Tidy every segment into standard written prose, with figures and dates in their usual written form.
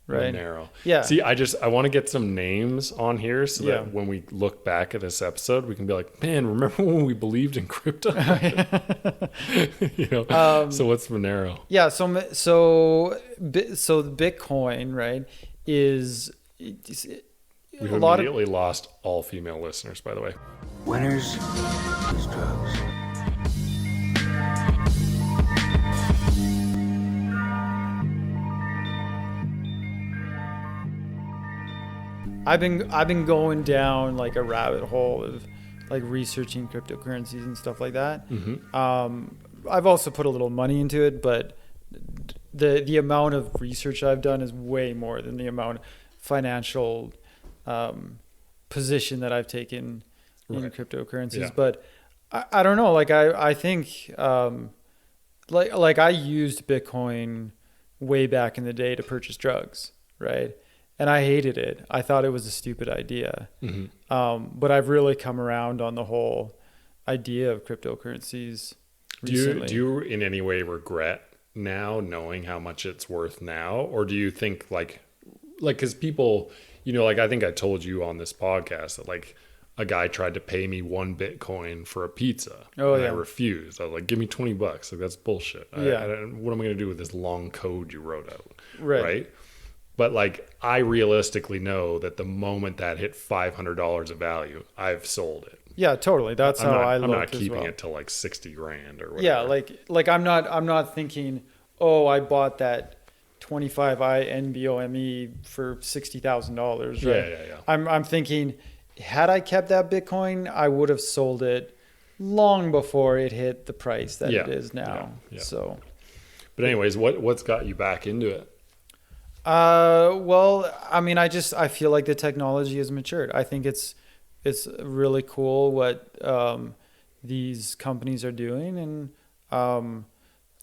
right? Monero. Yeah. See, I want to get some names on here so that when we look back at this episode, we can be like, man, remember when we believed in crypto? So what's Monero? Yeah. So the Bitcoin, right, is We've a lot immediately lost all female listeners, by the way. Winners use drugs. I've been going down like a rabbit hole of like researching cryptocurrencies and stuff like that. I've also put a little money into it, but the amount of research I've done is way more than the amount of financial position that I've taken in cryptocurrencies. Yeah. But I don't know. Like I think like I used Bitcoin way back in the day to purchase drugs, right? And I hated it. I thought it was a stupid idea. But I've really come around on the whole idea of cryptocurrencies recently. Do you in any way regret now knowing how much it's worth now? Or do you think like, cause people, like I think I told you on this podcast that like a guy tried to pay me 1 Bitcoin for a pizza. Oh, and yeah. I refused. I was like, give me $20. Like that's bullshit. Yeah. What am I going to do with this long code you wrote out? Right. But like, I realistically know that the moment that hit $500 of value, I've sold it. Yeah, totally. That's how I look. I'm not as keeping well. it till like 60 grand or whatever. Yeah, like I'm not thinking, oh, I bought that 25i NBOME for $60,000. Right? Yeah. I'm thinking, had I kept that Bitcoin, I would have sold it long before it hit the price that it is now. Yeah. So, but anyways, what's got you back into it? well, I mean, I feel like the technology has matured. I think it's really cool what these companies are doing, and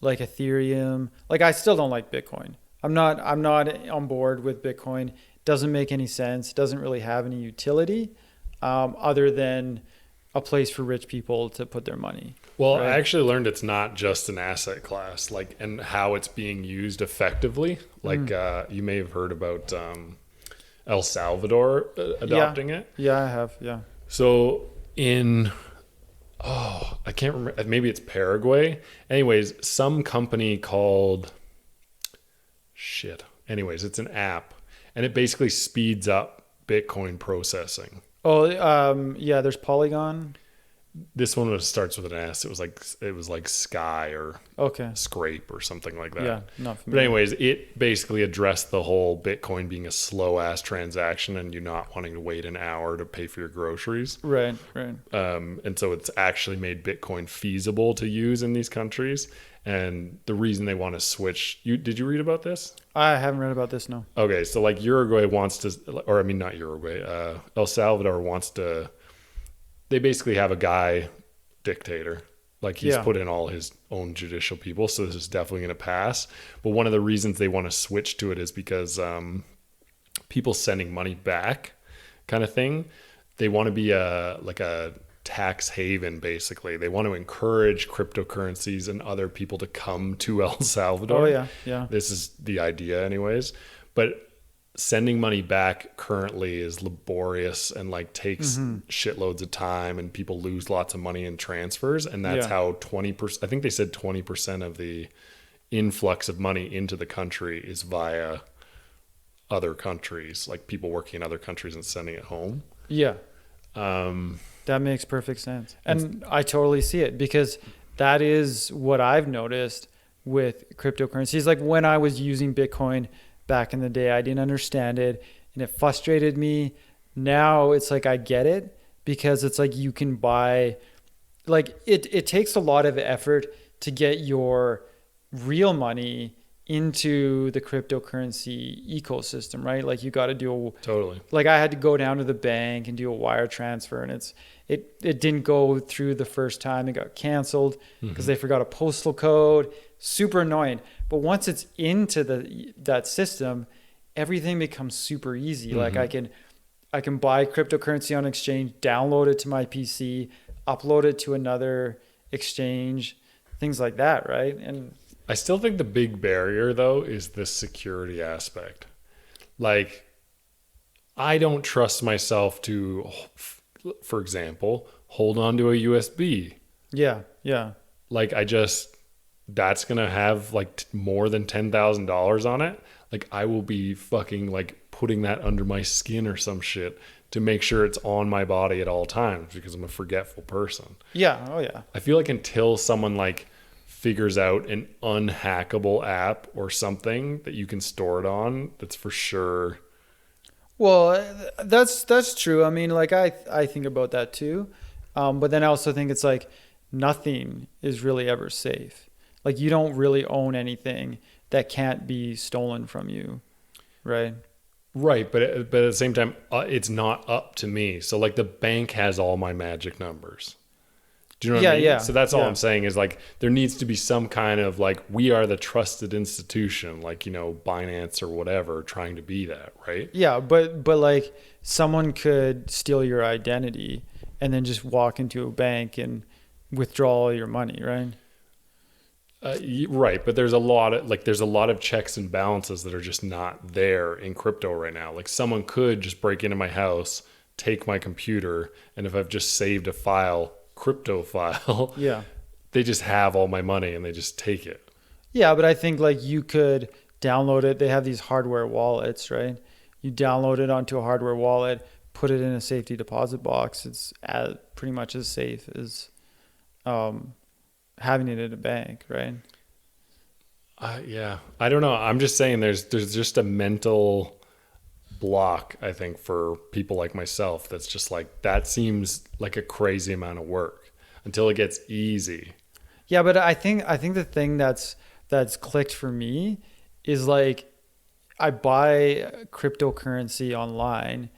like Ethereum. Like I still don't like Bitcoin. I'm not on board with Bitcoin. Doesn't make any sense. Doesn't really have any utility other than a place for rich people to put their money. Well, right? I actually learned it's not just an asset class, like, and how it's being used effectively. Like, you may have heard about El Salvador adopting it. Yeah, I have. Yeah. So I can't remember. Maybe it's Paraguay. Anyways, some company called Anyways, it's an app, and it basically speeds up Bitcoin processing. Oh, yeah. There's Polygon. This one starts with an S. It was like Sky or Scrape or something like that. Yeah, not familiar. But anyways, it basically addressed the whole Bitcoin being a slow ass transaction and you not wanting to wait an hour to pay for your groceries. Right. And so it's actually made Bitcoin feasible to use in these countries. And the reason they want to switch, did you read about this? I haven't read about this, no. Okay, so like Uruguay wants to, or I mean not Uruguay, El Salvador wants to. They basically have a guy dictator. Like he's put in all his own judicial people. So this is definitely going to pass. But one of the reasons they want to switch to it is because people sending money back kind of thing, they want to be like a tax haven, basically. They want to encourage cryptocurrencies and other people to come to El Salvador. Oh, yeah. This is the idea anyways. But sending money back currently is laborious and like takes shitloads of time, and people lose lots of money in transfers. And that's how 20%, I think they said 20% of the influx of money into the country is via other countries, like people working in other countries and sending it home. Yeah. That makes perfect sense. And I totally see it, because that is what I've noticed with cryptocurrencies. Like when I was using Bitcoin back in the day, I didn't understand it and it frustrated me. Now it's like I get it, because it's like you can buy, like it takes a lot of effort to get your real money into the cryptocurrency ecosystem, right? Like you got to do Totally. Like I had to go down to the bank and do a wire transfer, and it didn't go through the first time. It got canceled because they forgot a postal code. Super annoying. But once it's into that system, everything becomes super easy. Like I can buy cryptocurrency on exchange, download it to my PC, upload it to another exchange, things like that, right? And I still think the big barrier though is the security aspect. Like, I don't trust myself to, for example, hold on to a USB. Yeah. Yeah. Like, that's going to have like more than $10,000 on it. Like, I will be fucking like putting that under my skin or some shit to make sure it's on my body at all times because I'm a forgetful person. Yeah. Oh yeah. I feel like until someone like figures out an unhackable app or something that you can store it on, that's for sure. Well, that's true. I mean, like I think about that too, but then I also think it's like nothing is really ever safe. Like you don't really own anything that can't be stolen from you, right? Right, but at the same time, it's not up to me. So like the bank has all my magic numbers. Do you know what I mean? Yeah. So that's all Yeah. I'm saying is like there needs to be some kind of like we are the trusted institution, like, you know, Binance or whatever, trying to be that, right? Yeah, but like someone could steal your identity and then just walk into a bank and withdraw all your money, right? Right, but there's a lot of checks and balances that are just not there in crypto right now. Like someone could just break into my house, take my computer, and if I've just saved a file, crypto file, Yeah. they just have all my money and they just take it. Yeah, but I think like you could download it. They have these hardware wallets, right? You download it onto a hardware wallet, put it in a safety deposit box. It's pretty much as safe as having it in a bank, right? Yeah, I don't know. I'm just saying there's just a mental block, I think, for people like myself. That's just like, that seems like a crazy amount of work until it gets easy. Yeah, but I think the thing that's clicked for me is like I buy cryptocurrency online,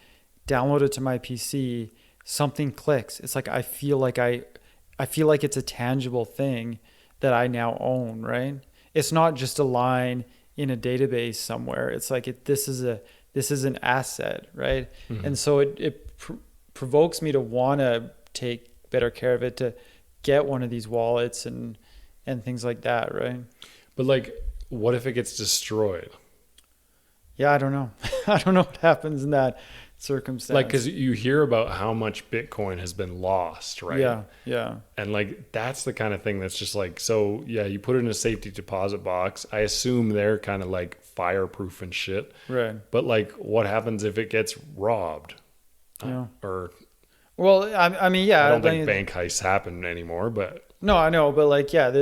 download it to my PC, something clicks. It's like I feel like it's a tangible thing that I now own, right? It's not just a line in a database somewhere. It's like this is an asset, right? Mm-hmm. And so it provokes me to want to take better care of it, to get one of these wallets and things like that, right? But like, what if it gets destroyed? Yeah, I don't know. I don't know what happens in that circumstance. Like, because you hear about how much Bitcoin has been lost, right? Yeah. And like, that's the kind of thing that's just like, so yeah, you put it in a safety deposit box. I assume they're kind of like fireproof and shit. Right. But like, what happens if it gets robbed? Yeah. Well, I mean, yeah. I don't think bank heists happen anymore, but. No, I know. But like, yeah,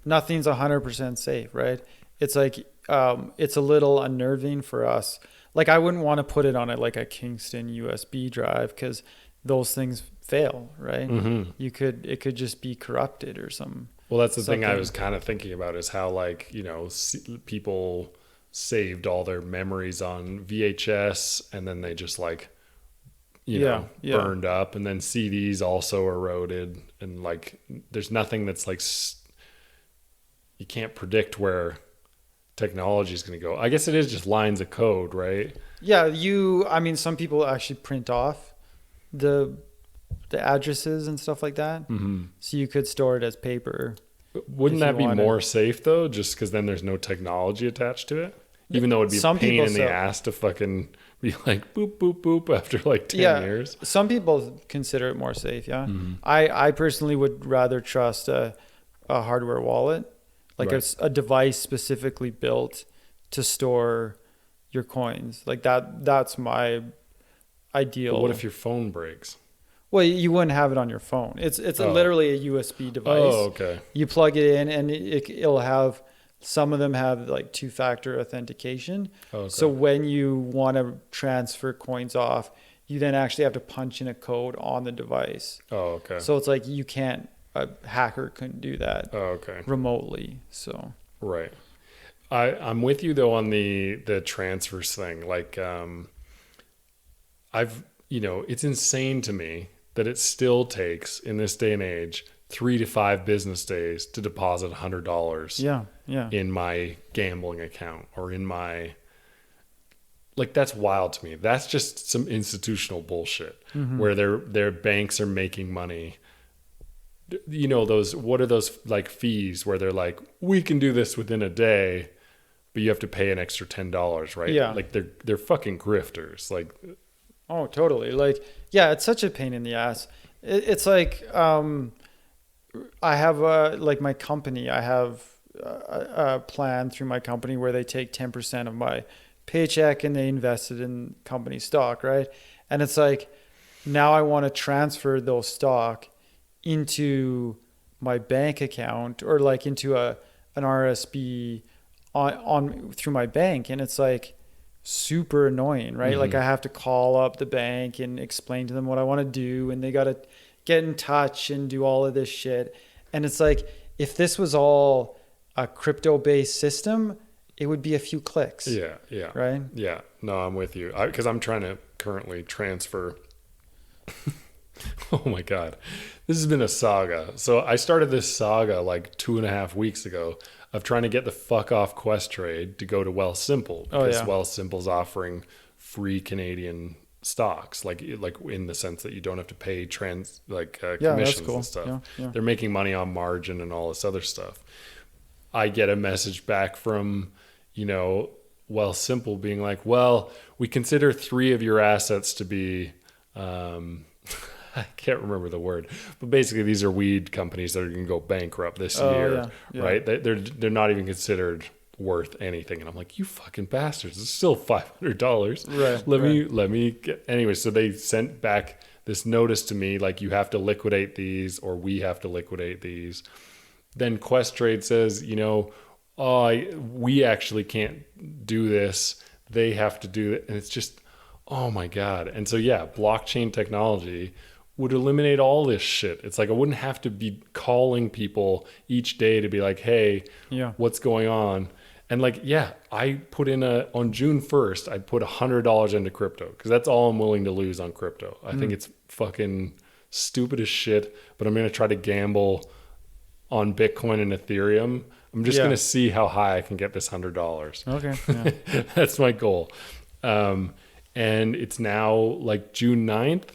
nothing's 100% safe, right? It's like, it's a little unnerving for us. Like I wouldn't want to put it on a Kingston USB drive because those things fail, right? Mm-hmm. It could just be corrupted or something. Well, that's the thing I was kind of thinking about is how like, you know, people saved all their memories on VHS and then they just like, you know, burned up, and then CDs also eroded, and like there's nothing that's like you can't predict where technology is going to go. I guess it is just lines of code, right? Yeah, I mean, some people actually print off the addresses and stuff like that. Mm-hmm. So you could store it as paper. Wouldn't that be more safe though? Just because then there's no technology attached to it? Even though it'd be a pain in the ass to fucking be like boop, boop, boop after like 10 years. Some people consider it more safe, yeah. Mm-hmm. I personally would rather trust a hardware wallet. Like a device specifically built to store your coins. Like that's my ideal. But what if your phone breaks? Well, you wouldn't have it on your phone. It's literally a USB device. Oh, okay. You plug it in and it'll have, some of them have like 2-factor authentication. Oh, okay. So when you want to transfer coins off, you then actually have to punch in a code on the device. Oh, okay. So it's like a hacker couldn't do that remotely. So right. I'm with you though on the transfers thing. Like it's insane to me that it still takes in this day and age 3 to 5 business days to deposit $100 in my gambling account or in my, like, that's wild to me. That's just some institutional bullshit where their banks are making money. You know, what are those like fees where they're like, we can do this within a day, but you have to pay an extra $10, right? Yeah. Like they're fucking grifters. Like, Oh, totally. Like, yeah, it's such a pain in the ass. It's like, I have like my company, I have a plan through my company where they take 10% of my paycheck and they invest it in company stock, right? And it's like, now I want to transfer those stock into my bank account or like into an RSP on through my bank. And it's like super annoying, right? Mm-hmm. Like I have to call up the bank and explain to them what I want to do, and they got to get in touch and do all of this shit. And it's like, if this was all a crypto based system, it would be a few clicks. yeah. Right. Yeah. No, I'm with you. Because I'm trying to currently transfer. Oh my God. This has been a saga. So I started this saga like 2.5 weeks ago of trying to get the fuck off Questrade to go to Wealthsimple, because Wealthsimple's offering free Canadian stocks, like in the sense that you don't have to pay commissions and stuff. Yeah. They're making money on margin and all this other stuff. I get a message back from, Wealthsimple being like, well, we consider 3 of your assets to be, I can't remember the word, but basically these are weed companies that are going to go bankrupt this year, right? They're not even considered worth anything. And I'm like, you fucking bastards, it's still $500. Right. Let me get, anyway. So they sent back this notice to me, like, you have to liquidate these, or we have to liquidate these. Then Questrade says, we actually can't do this. They have to do it. And it's just, oh my God. And so, yeah, blockchain technology would eliminate all this shit. It's like I wouldn't have to be calling people each day to be like, hey, what's going on? And like, yeah, I put in on June 1st, I put $100 into crypto because that's all I'm willing to lose on crypto. I think it's fucking stupid as shit, but I'm going to try to gamble on Bitcoin and Ethereum. I'm just going to see how high I can get this $100. Okay. Yeah. That's my goal. And it's now like June 9th.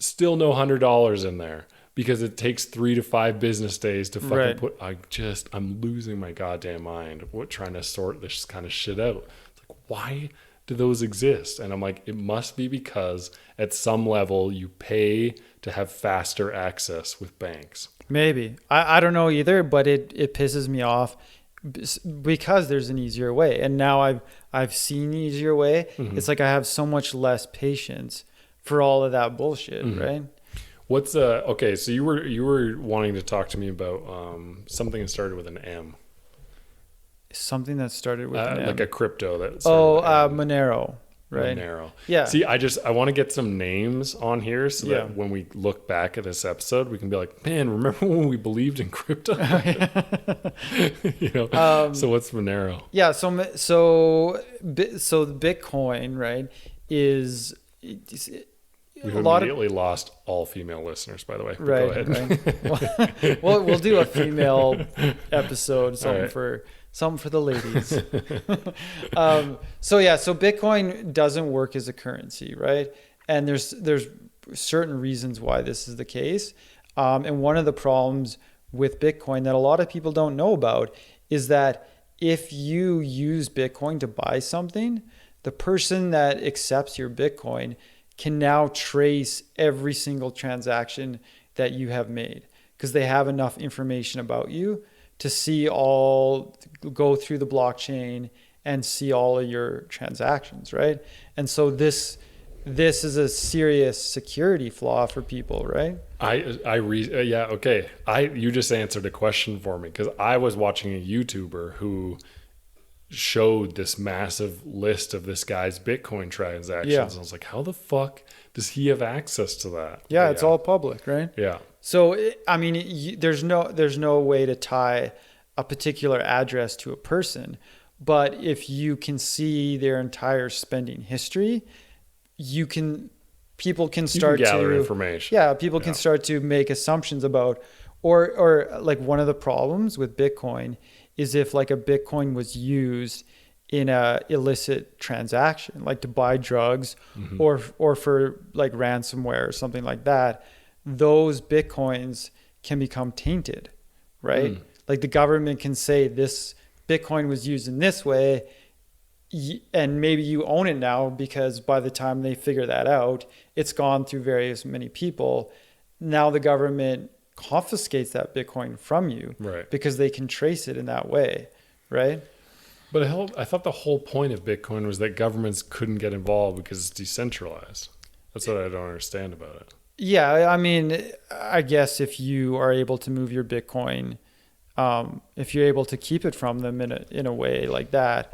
Still no $100 in there because it takes 3 to 5 business days to fucking put. I'm losing my goddamn mind trying to sort this kind of shit out. It's like, why do those exist? And I'm like, it must be because at some level you pay to have faster access with banks. Maybe. I don't know either, but it pisses me off because there's an easier way. And now I've seen the easier way. Mm-hmm. It's like I have so much less patience for all of that bullshit, right? What's okay? So you were wanting to talk to me about something that started with an M. Something that started with an M, like a crypto that. Monero, right? Monero. Yeah. See, I want to get some names on here so that when we look back at this episode, we can be like, man, remember when we believed in crypto? So what's Monero? Yeah. So Bitcoin, right, is. We've immediately lost all female listeners, by the way. Right. Go ahead. Right. We'll do a female episode, something for the ladies. So Bitcoin doesn't work as a currency, right? And there's certain reasons why this is the case. And one of the problems with Bitcoin that a lot of people don't know about is that if you use Bitcoin to buy something, the person that accepts your Bitcoin can now trace every single transaction that you have made because they have enough information about you to go through the blockchain and see all of your transactions, right? And so this is a serious security flaw for people, right? Okay. You just answered a question for me because I was watching a YouTuber who showed this massive list of this guy's Bitcoin transactions. Yeah. I was like, how the fuck does he have access to that? Yeah, it's all public, right? Yeah. So, there's no way to tie a particular address to a person, but if you can see their entire spending history, people can start to gather information. Yeah, people can start to make assumptions about, or like one of the problems with Bitcoin is if like a Bitcoin was used in a illicit transaction, like to buy drugs or for like ransomware or something like that, those Bitcoins can become tainted, right? Like the government can say this Bitcoin was used in this way, and maybe you own it now because by the time they figure that out, it's gone through various many people. Now the government confiscates that Bitcoin from you, right? Because they can trace it in that way, right? But I thought the whole point of Bitcoin was that governments couldn't get involved because it's decentralized. That's what I don't understand about it. Yeah, I mean, I guess if you are able to move your Bitcoin, if you're able to keep it from them in a way like that,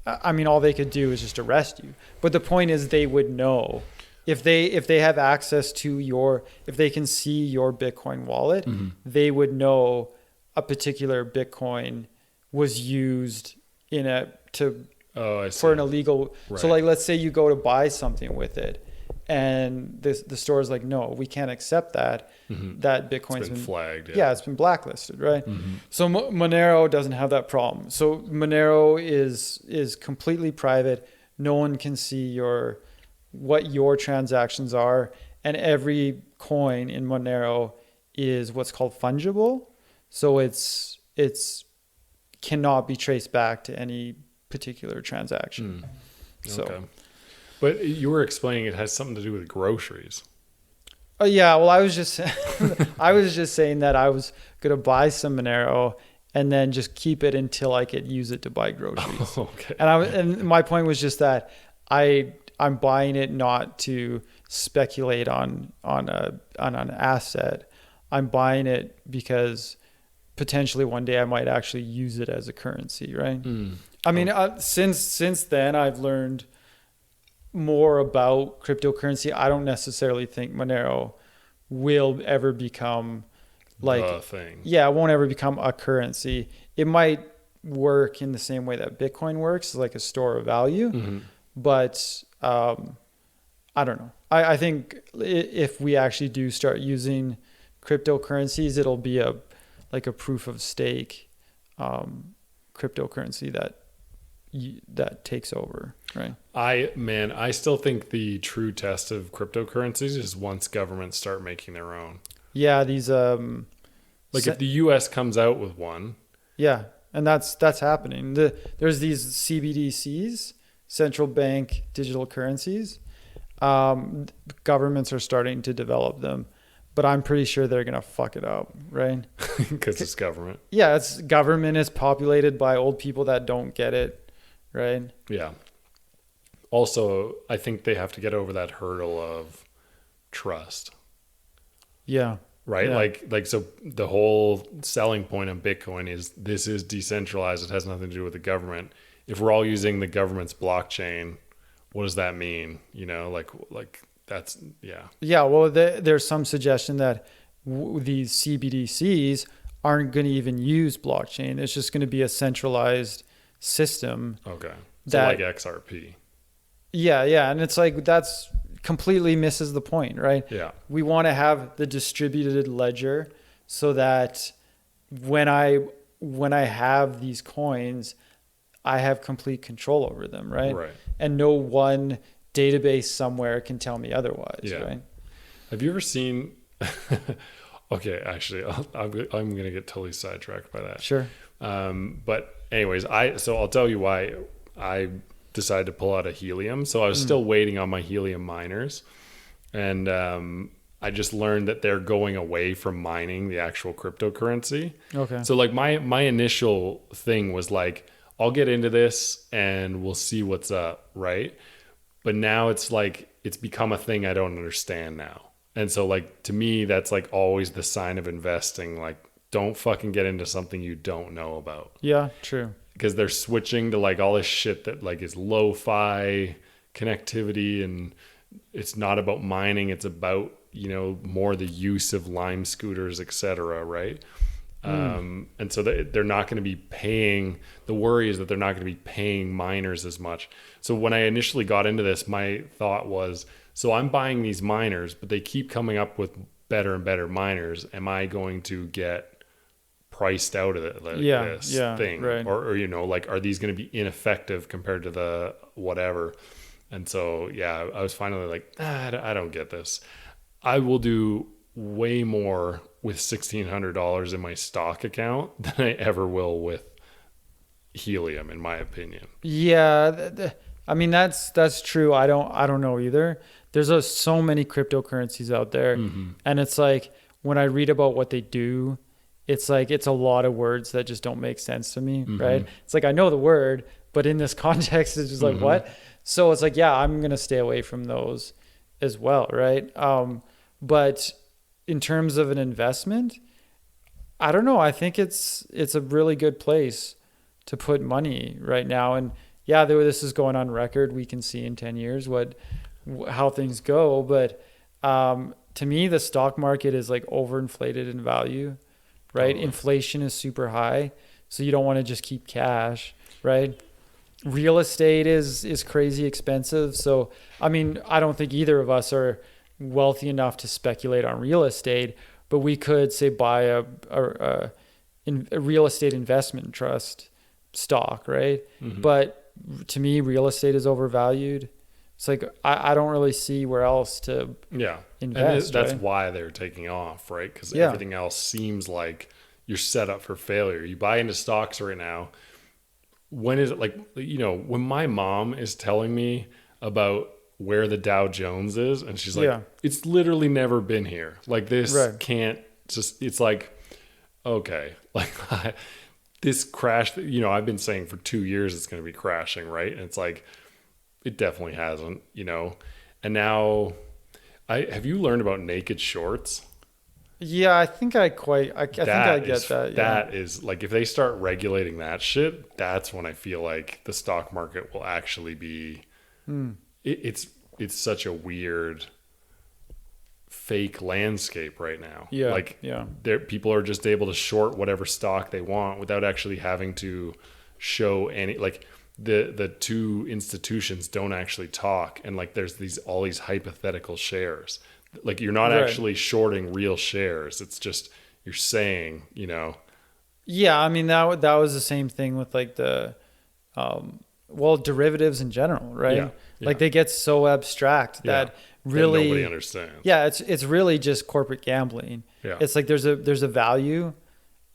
I mean, all they could do is just arrest you. But the point is, they would know if they have access to if they can see your Bitcoin wallet, they would know a particular Bitcoin was used for an illegal. Right. So like, let's say you go to buy something with it, and the store is like, no, we can't accept that. That Bitcoin's been flagged. Yeah, it's been blacklisted, right? So Monero doesn't have that problem. So Monero is completely private. No one can see what your transactions are, and every coin in Monero is what's called fungible. So it's cannot be traced back to any particular transaction. So. Okay. But you were explaining it has something to do with groceries. Oh yeah, well I was just saying that I was gonna buy some Monero and then just keep it until I could use it to buy groceries. Okay. And my point was just that I'm buying it not to speculate on an asset. I'm buying it because potentially one day I might actually use it as a currency, right? I mean, since then I've learned more about cryptocurrency. I don't necessarily think Monero will ever become like the thing. Yeah, it won't ever become a currency. It might work in the same way that Bitcoin works, like a store of value. But I don't know. I think if we actually do start using cryptocurrencies, it'll be a proof of stake cryptocurrency that takes over, right? I still think the true test of cryptocurrencies is once governments start making their own. Yeah, these if the US comes out with one. Yeah, and that's happening. There's these CBDCs, central bank digital currencies. Governments are starting to develop them, but I'm pretty sure they're going to fuck it up, right? Because it's government. Yeah, government is populated by old people that don't get it, right? Yeah. Also, I think they have to get over that hurdle of trust. Yeah. Right? Yeah. So the whole selling point of Bitcoin is this is decentralized. It has nothing to do with the government. If we're all using the government's blockchain, what does that mean? You know, like that's, yeah. Yeah, well, there's some suggestion that these CBDCs aren't going to even use blockchain. It's just going to be a centralized system. Okay. So like XRP. Yeah. And it's like, that's completely misses the point, right? Yeah. We want to have the distributed ledger so that when I have these coins, I have complete control over them, right? Right. And no one database somewhere can tell me otherwise, Yeah. right? Have you ever seen okay, actually I'm going to get totally sidetracked by that. Sure. But anyways, I'll tell you why I decided to pull out of helium. So I was still waiting on my helium miners, and I just learned that they're going away from mining the actual cryptocurrency. Okay. So like my initial thing was like, I'll get into this and we'll see what's up, right? But now it's like it's become a thing I don't understand now. And so like to me that's like always the sign of investing, like don't fucking get into something you don't know about. Yeah, true. Because they're switching to like all this shit that like is lo-fi connectivity, and it's not about mining, it's about, you know, more the use of Lime scooters, etc., right? And so they're not going to be paying, the worry is that they're not going to be paying miners as much. So when I initially got into this, my thought was, so I'm buying these miners, but they keep coming up with better and better miners. Am I going to get priced out of this thing? Right. Or, you know, like, are these going to be ineffective compared to the whatever? And so, yeah, I was finally like, I don't get this. I will do way more with $1,600 in my stock account than I ever will with helium, in my opinion. Yeah, I mean that's true. I don't know either. There's so many cryptocurrencies out there, and it's like when I read about what they do, it's like it's a lot of words that just don't make sense to me, right? It's like I know the word, but in this context, it's just like what? So it's like yeah, I'm gonna stay away from those as well, right? But in terms of an investment, I don't know. I think it's a really good place to put money right now, and yeah, this is going on record. We can see in 10 years how things go. But to me, the stock market is like overinflated in value, right? Totally. Inflation is super high. So you don't want to just keep cash, right? Real estate is crazy expensive. So, I mean, I don't think either of us are wealthy enough to speculate on real estate, but we could say buy a real estate investment trust stock, right? But to me, real estate is overvalued. It's like I don't really see where else to invest. And that's right? why they're taking off, right? Because Yeah. everything else seems like you're set up for failure. You buy into stocks right now. When is it like, when my mom is telling me about where the Dow Jones is, and she's like, Yeah. it's literally never been here. Like this Right. can't just, it's like, okay, like this crash, I've been saying for 2 years it's going to be crashing, right? And it's like, it definitely hasn't, and now have you learned about naked shorts? Yeah, I think I get that. Yeah. That is like, if they start regulating that shit, that's when I feel like the stock market will actually be, it's such a weird fake landscape right now. Yeah. Like Yeah. people are just able to short whatever stock they want without actually having to show any, like the two institutions don't actually talk. And like, there's all these hypothetical shares. Like you're not Right. actually shorting real shares. It's just, you're saying, Yeah, I mean that was the same thing with like the derivatives in general, right? Yeah, Like they get so abstract that really nobody understands. Yeah, it's really just corporate gambling. Yeah. It's like there's a value,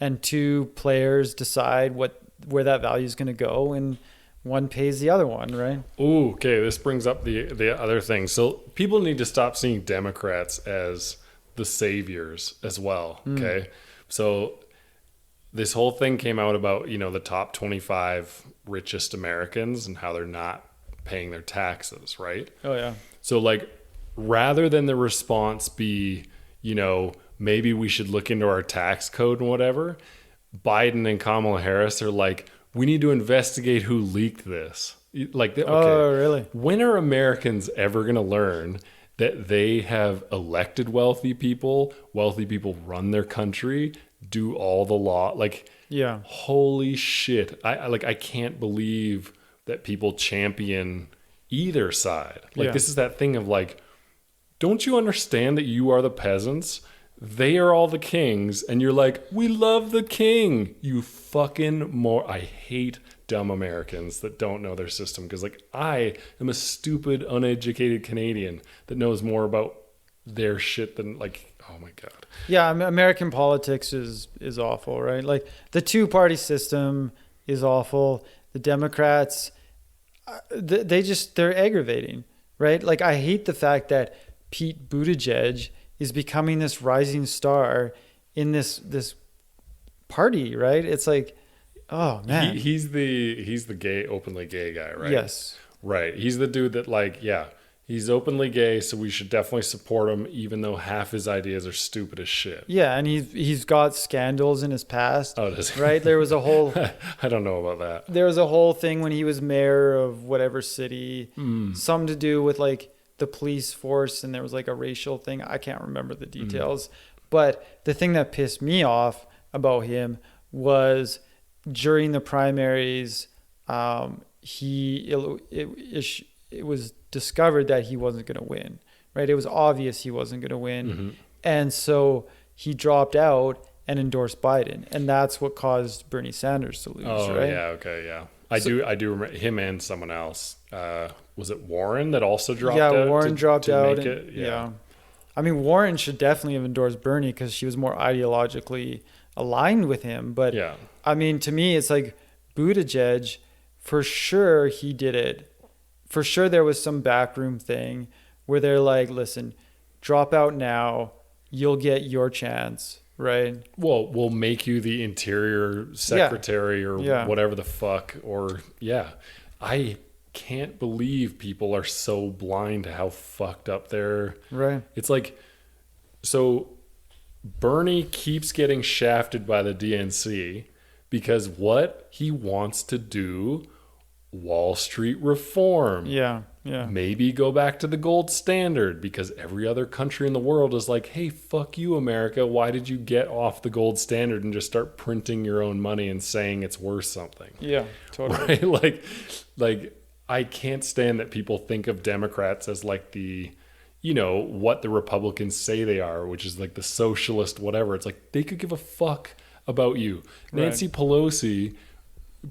and two players decide where that value is going to go, and one pays the other one, right? Ooh, okay. This brings up the other thing. So people need to stop seeing Democrats as the saviors as well. Okay. So this whole thing came out about, the top 25 richest Americans and how they're not paying their taxes, right? Oh yeah. So like, rather than the response be, maybe we should look into our tax code and whatever, Biden and Kamala Harris are like, we need to investigate who leaked this. Like, okay, Oh really? when are Americans ever going to learn that they have elected wealthy people run their country, do all the law? Like, Yeah. holy shit. I can't believe that people champion either side. Like, Yeah. this is that thing of like, don't you understand that you are the peasants? They are all the kings, and you're like, we love the king. You fucking I hate dumb Americans that don't know their system, because like, I am a stupid, uneducated Canadian that knows more about their shit than like, oh my God. Yeah, American politics is awful, right? Like the two-party system is awful. The Democrats, they're aggravating, right? Like I hate the fact that Pete Buttigieg is becoming this rising star in this party, right? It's like, oh man, He's the openly gay guy, right? Yes, Right. He's the dude that like, yeah, he's openly gay, so we should definitely support him, even though half his ideas are stupid as shit. yeah, and he's got scandals in his past. Oh, does he? Right? There was a whole I don't know about that. there was a whole thing when he was mayor of whatever city, something to do with like the police force, and there was like a racial thing. I can't remember the details, but the thing that pissed me off about him was during the primaries, it was discovered that he wasn't going to win, right? It was obvious he wasn't going to win. And so he dropped out and endorsed Biden. And that's what caused Bernie Sanders to lose, Oh, right? yeah, okay, yeah. I do remember him and someone else. Was it Warren that also dropped out? Yeah, Warren dropped out. Make And, it? yeah. I mean, Warren should definitely have endorsed Bernie because she was more ideologically aligned with him. But Yeah. I mean, to me, it's like Buttigieg, for sure he did it. For sure there was some backroom thing where they're like, listen, drop out now, you'll get your chance, right? Well, we'll make you the interior secretary or whatever the fuck. Or, I can't believe people are so blind to how fucked up they're. Right. It's like, so Bernie keeps getting shafted by the DNC because what he wants to do, Wall Street reform. Yeah. Maybe go back to the gold standard because every other country in the world is like, hey, fuck you, America. Why did you get off the gold standard and just start printing your own money and saying it's worth something? Yeah, totally. Right? Like I can't stand that people think of Democrats as like the, what the Republicans say they are, which is like the socialist whatever. It's like they could give a fuck about you. Right. Nancy Pelosi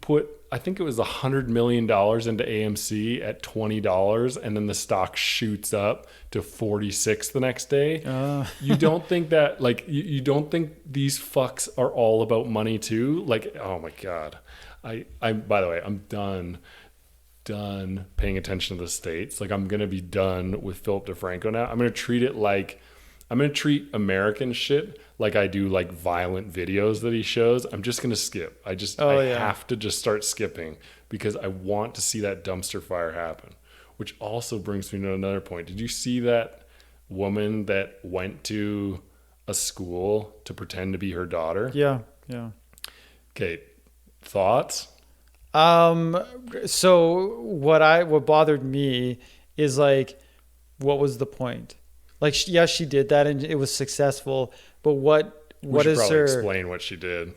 put, I think it was $100 million into AMC at $20, and then the stock shoots up to 46 the next day. You don't think that, like, you don't think these fucks are all about money too? Like, oh my God. I by the way, I'm done paying attention to the States. Like, I'm going to be done with Philip DeFranco now. I'm going to treat American shit like I do like violent videos that he shows. I'm just going to skip. I have to just start skipping because I want to see that dumpster fire happen. Which also brings me to another point. Did you see that woman that went to a school to pretend to be her daughter? Yeah. Okay. Thoughts? So what bothered me is like, what was the point? Like, yes, she did that and it was successful, but what is her... explain what she did.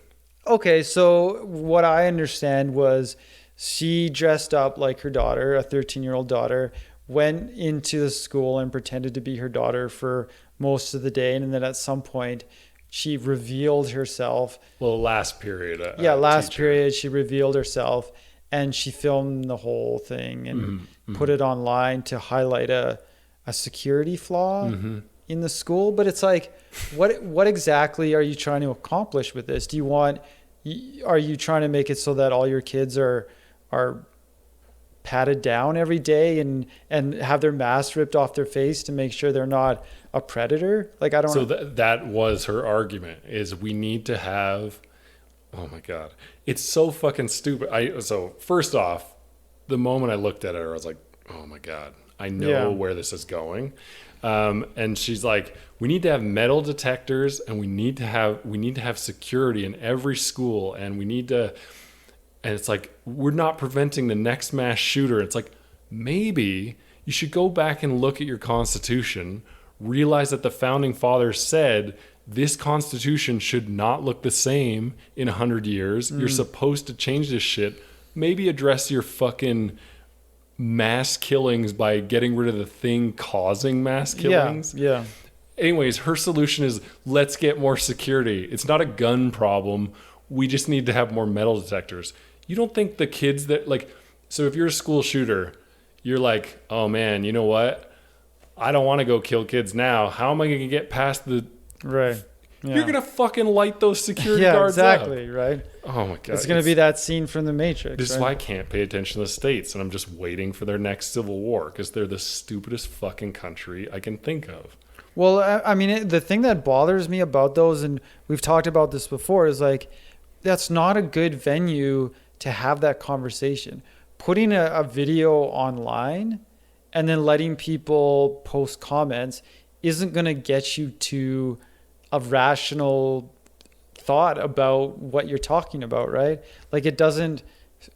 Okay, so what I understand was she dressed up like her daughter, a 13-year-old daughter, went into the school and pretended to be her daughter for most of the day, and then at some point she revealed herself. Well, last period. Period, she revealed herself, and she filmed the whole thing and put it online to highlight a security flaw in the school. But it's like, what exactly are you trying to accomplish with this? Are you trying to make it so that all your kids are patted down every day and have their masks ripped off their face to make sure they're not a predator? Like, I don't know. So that was her argument, is we need to have, oh my God, it's so fucking stupid. So first off, the moment I looked at her, I was like, oh my God, I know where this is going. And she's like, we need to have metal detectors, and we need to have security in every school, and and it's like, we're not preventing the next mass shooter. It's like, maybe you should go back and look at your Constitution, realize that the founding fathers said this Constitution should not look the same in 100 years. You're supposed to change this shit. Maybe address your fucking mass killings by getting rid of the thing causing mass killings. Yeah. Anyways, her solution is, let's get more security. It's not a gun problem. We just need to have more metal detectors. You don't think the kids that, like, so if you're a school shooter, you're like, oh man, you know what? I don't want to go kill kids now. How am I going to get past the... Right. Yeah. You're going to fucking light those security guards exactly, up. right? Oh my God. It's going to be that scene from The Matrix. This is why I can't pay attention to the States, and I'm just waiting for their next civil war because they're the stupidest fucking country I can think of. Well, I mean, the thing that bothers me about those, and we've talked about this before, is like, that's not a good venue to have that conversation. Putting a video online and then letting people post comments isn't going to get you to a rational thought about what you're talking about, right? Like, it doesn't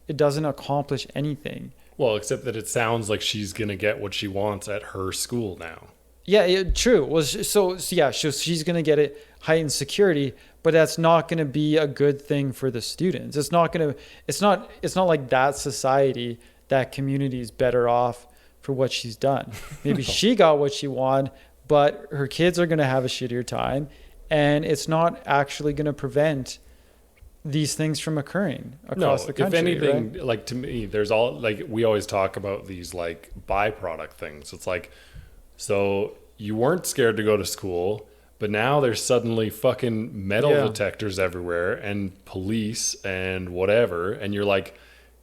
accomplish anything. Well, except that it sounds like she's going to get what she wants at her school now. Yeah, true. Well, so she's going to get it heightened security, but that's not going to be a good thing for the students. It's not like that society, that community is better off for what she's done. Maybe she got what she wanted, but her kids are going to have a shittier time, and it's not actually going to prevent these things from occurring across the country. If anything, right? like, to me, there's all, like, we always talk about these like byproduct things. It's like, so you weren't scared to go to school, But now there's suddenly fucking metal Yeah. detectors everywhere and police and whatever. And you're like,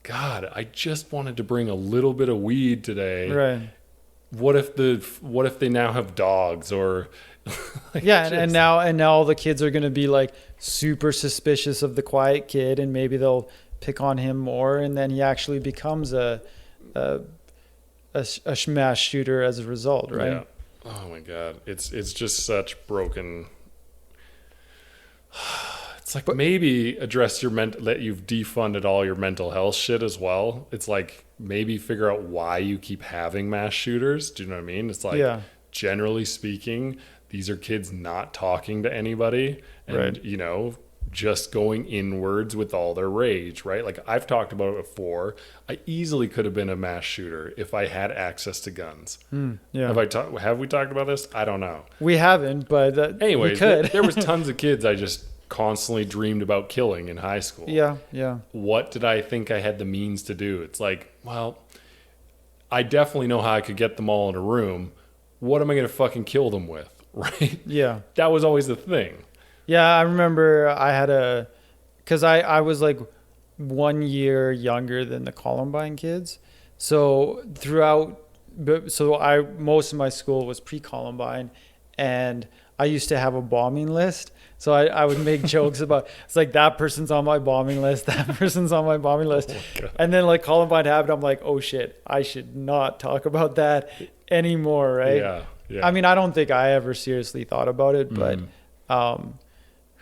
God, I just wanted to bring a little bit of weed today. Right. What if they now have dogs or like, Yeah, and just- now all the kids are gonna be like super suspicious of the quiet kid, and maybe they'll pick on him more, and then he actually becomes a mass shooter as a result, right? Yeah. Oh my God. It's just such broken. It's like maybe address your that you've defunded all your mental health shit as well. It's like maybe figure out why you keep having mass shooters. Do you know what I mean? It's like Yeah. generally speaking, these are kids not talking to anybody and Right. you know, just going inwards with all their rage, right? Like I've talked about it before. I easily could have been a mass shooter if I had access to guns. Yeah. Have we talked about this? I don't know. We haven't, but Anyways, we could. there was tons of kids I just constantly dreamed about killing in high school. Yeah. Yeah. What did I think I had the means to do? It's like, well, I definitely know how I could get them all in a room. What am I going to fucking kill them with? Right? Yeah. That was always the thing. Yeah, I remember I had because I was like 1 year younger than the Columbine kids. So most of my school was pre-Columbine, and I used to have a bombing list. So I would make jokes about, it's like that person's on my bombing list, that person's on my bombing list. And then like Columbine happened, I'm like, oh shit, I should not talk about that anymore, right? Yeah. Yeah. I mean, I don't think I ever seriously thought about it, but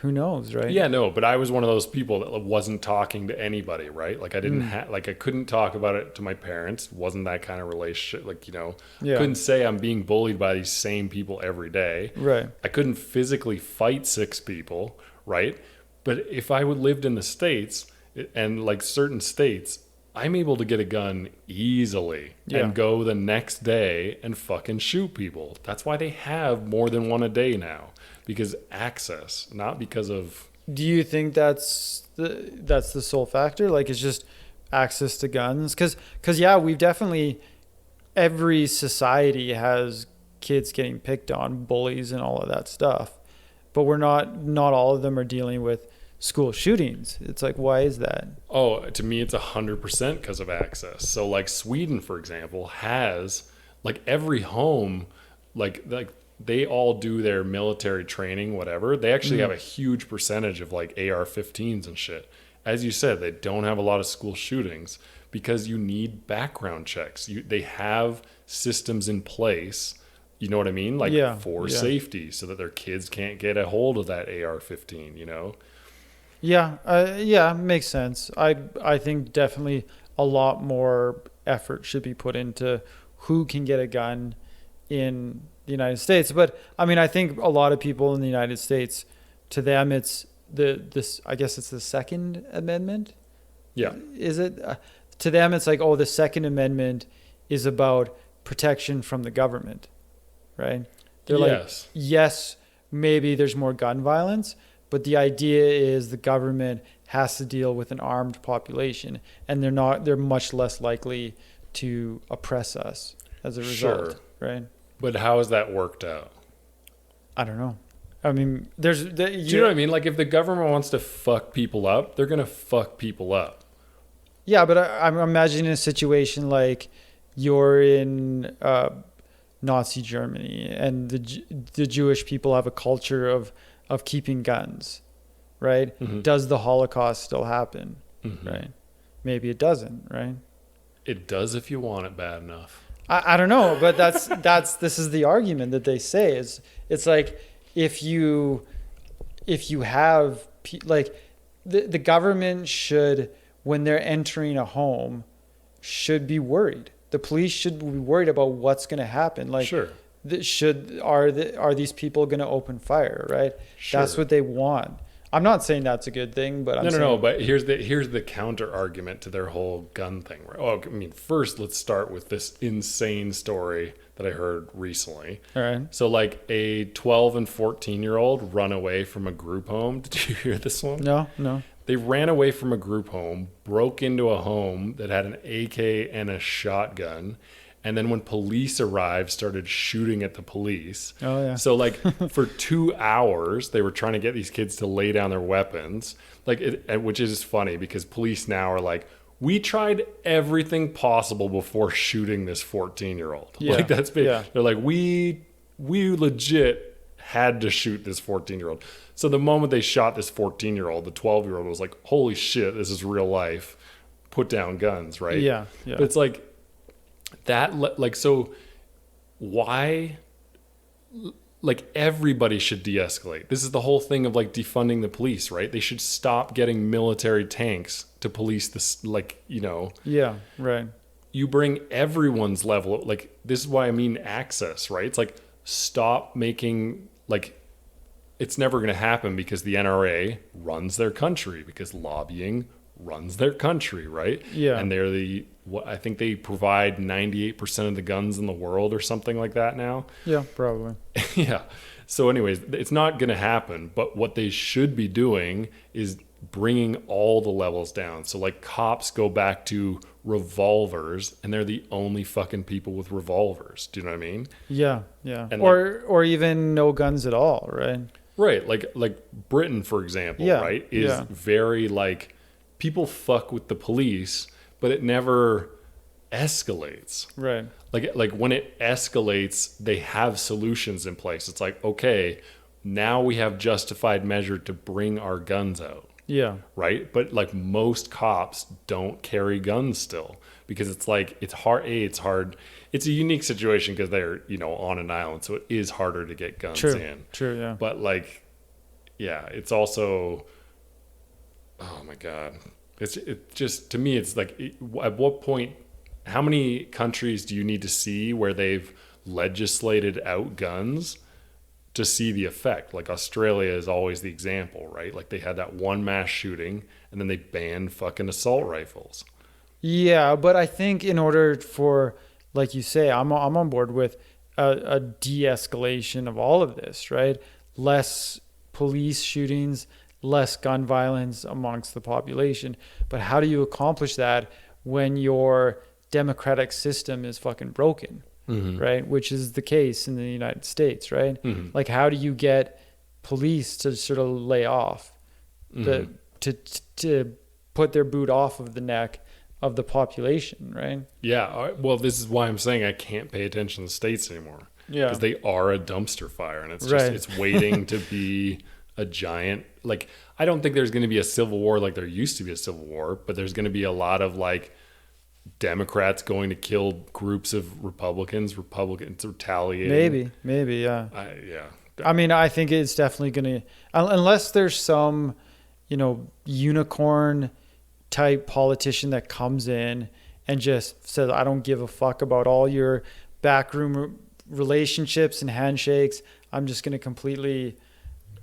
who knows, right? Yeah, no, but I was one of those people that wasn't talking to anybody, right? Like I didn't like I couldn't talk about it to my parents. Wasn't that kind of relationship. Like, you know, Yeah. couldn't say I'm being bullied by these same people every day. Right. I couldn't physically fight 6 people, right? But if I would lived in the States and like certain states, I'm able to get a gun easily Yeah. and go the next day and fucking shoot people. That's why they have more than one a day now. Because access, not because of. Do you think that's the sole factor? Like it's just access to guns? Because yeah, we've definitely, every society has kids getting picked on, bullies and all of that stuff. But not all of them are dealing with school shootings. It's like, why is that? Oh, to me, it's 100% because of access. So, like Sweden, for example, has like every home, like they all do their military training, whatever. They actually have a huge percentage of like AR-15s and shit. As you said, they don't have a lot of school shootings because you need background checks. They have systems in place. You know what I mean? Like for safety, so that their kids can't get a hold of that AR-15. You know? Yeah, makes sense. I think definitely a lot more effort should be put into who can get a gun in the United States. But I mean, I think a lot of people in the United States, to them, it's I guess it's the Second Amendment. Yeah. Is it? To them, it's like, oh, the Second Amendment is about protection from the government, right? They're like, yes, maybe there's more gun violence, but the idea is the government has to deal with an armed population, and they're much less likely to oppress us as a result, right? But how has that worked out? I don't know. I mean, do you know what I mean? Like if the government wants to fuck people up, they're going to fuck people up. Yeah, but I'm imagining a situation like you're in Nazi Germany and the Jewish people have a culture of keeping guns, right? Mm-hmm. Does the Holocaust still happen, Mm-hmm. right? Maybe it doesn't, right? It does if you want it bad enough. I don't know, but this is the argument that they say is it's like if you have like the government should, when they're entering a home, should be worried. The police should be worried about what's going to happen. Like, sure. Are these people going to open fire? Right. Sure. That's what they want. I'm not saying that's a good thing, but no. But here's the counter argument to their whole gun thing. Right? Oh, I mean, first let's start with this insane story that I heard recently. All right. So, like a 12 and 14-year-old run away from a group home. Did you hear this one? No. They ran away from a group home, broke into a home that had an AK and a shotgun, and then when police arrived, started shooting at the police. Oh, yeah. So like for 2 hours, they were trying to get these kids to lay down their weapons. Which is funny because police now are like, we tried everything possible before shooting this 14-year-old. Yeah. Like that's big. Yeah. They're like, we legit had to shoot this 14-year-old. So the moment they shot this 14-year-old, the 12-year-old was like, holy shit, this is real life. Put down guns, right? Yeah. Yeah. But it's like that, like, so why, like, everybody should de-escalate. This is the whole thing of like defunding the police, right? They should stop getting military tanks to police this, like, you know. Yeah. Right. You bring everyone's level, like, this is why I mean access, right? It's like, stop making, like, it's never going to happen because the NRA runs their country, because lobbying runs their country, right? Yeah. And they're I think they provide 98% of the guns in the world or something like that now. Yeah, probably. Yeah. So anyways, it's not going to happen. But what they should be doing is bringing all the levels down. So like cops go back to revolvers, and they're the only fucking people with revolvers. Do you know what I mean? Yeah. Yeah. And or even no guns at all, right? Right. Like Britain, for example, Yeah. right, is very like, people fuck with the police, but it never escalates. Right. Like when it escalates, they have solutions in place. It's like, okay, now we have justified measure to bring our guns out. Yeah. Right. But like most cops don't carry guns still, because it's like, it's hard. It's a unique situation because they're, you know, on an island. So it is harder to get guns in. True. Yeah. But like, yeah, it's also, oh my God. It just, to me, it's like, at what point, how many countries do you need to see where they've legislated out guns to see the effect? Like Australia is always the example, right? Like they had that one mass shooting and then they banned fucking assault rifles. Yeah, but I think in order for, like you say, I'm on board with a de-escalation of all of this, right? Less police shootings, less gun violence amongst the population. But how do you accomplish that when your democratic system is fucking broken, right? Which is the case in the United States, right? Like, how do you get police to sort of lay off, to put their boot off of the neck of the population, right? Yeah. Well, this is why I'm saying I can't pay attention to the states anymore. Yeah. Because they are a dumpster fire, and it's just, it's waiting to be a giant, like, I don't think there's going to be a civil war like there used to be a civil war, but there's going to be a lot of like Democrats going to kill groups of Republicans retaliating. Maybe, yeah. Yeah. I mean, I think it's definitely going to, unless there's some, you know, unicorn type politician that comes in and just says, I don't give a fuck about all your backroom relationships and handshakes. I'm just going to completely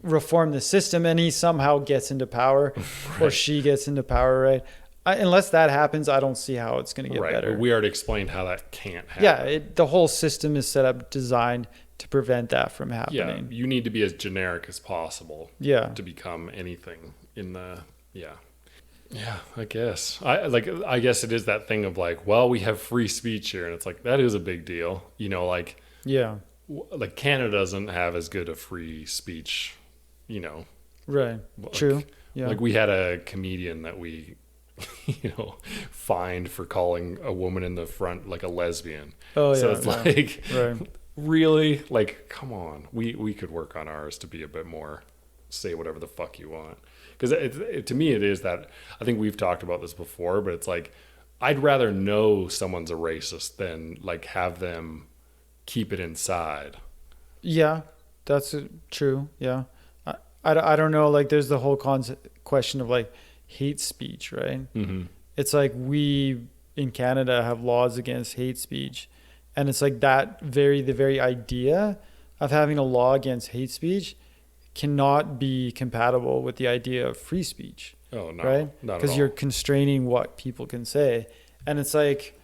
reform the system, and he somehow gets into power or she gets into power, right? Unless that happens, I don't see how it's going to get better. But we already explained how that can't happen. Yeah, the whole system is set up, designed to prevent that from happening. Yeah, you need to be as generic as possible. Yeah. To become anything in the, yeah, I guess. I guess it is that thing of like, well, we have free speech here, and it's like, that is a big deal. You know, like, yeah, like Canada doesn't have as good a free speech, you know. Right. Like, true. Yeah. Like we had a comedian that we, you know, fined for calling a woman in the front like a lesbian. Oh, so yeah. it's like, right. Really? Like, come on. We could work on ours to be a bit more, say whatever the fuck you want. Because to me, it is that, I think we've talked about this before, but it's like, I'd rather know someone's a racist than like have them keep it inside. Yeah, that's true. Yeah. I don't know. Like, there's the whole question of like hate speech, right? Mm-hmm. It's like we in Canada have laws against hate speech. And it's like the very idea of having a law against hate speech cannot be compatible with the idea of free speech. Oh, no. Right? Because you're constraining what people can say. And it's like,